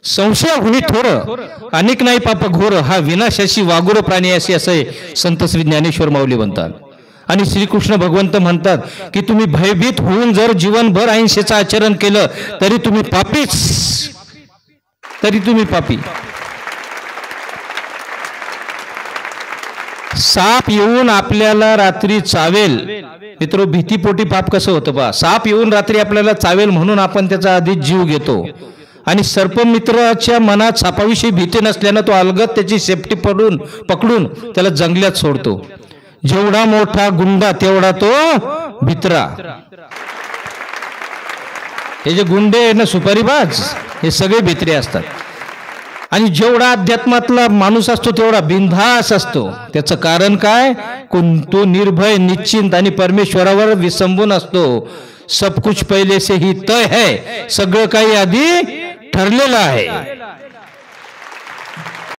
संशय होणी थोर अनेक नाही पाप घोर, हा विनाशाशी वागुर प्राणी असे असे संत श्री ज्ञानेश्वर माऊली म्हणतात. आणि श्रीकृष्ण भगवंत म्हणतात की तुम्ही भयभीत होऊन जर जीवनभर अहिंसेचं आचरण केलं तरी तुम्ही पापीच, तरी तुम्ही पापी. साप येऊन आपल्याला रात्री चावेल, मित्र भीतीपोटी पाप कसं होतं पहा. साप येऊन रात्री आपल्याला चावेल म्हणून आपण त्याचा आधीच जीव घेतो. आणि सर्पमित्राच्या मनात सापाविषयी भीती नसल्यानं तो अलगद त्याची सेफ्टी पकडून त्याला जंगलात सोडतो. जेवढा मोठा गुंडा तेवढा तो भित्रा. हे जे गुंडे ना सुपारीबाज हे सगळे भित्रे असतात. आणि जेवढा अध्यात्मातला माणूस असतो तेवढा बिनधास असतो. त्याचं कारण काय, तो निर्भय निश्चिंत आणि परमेश्वरावर विसंबून असतो. सब कुछ पहिले से ही तय है, सगळं काही आधी ठरलेलं आहे.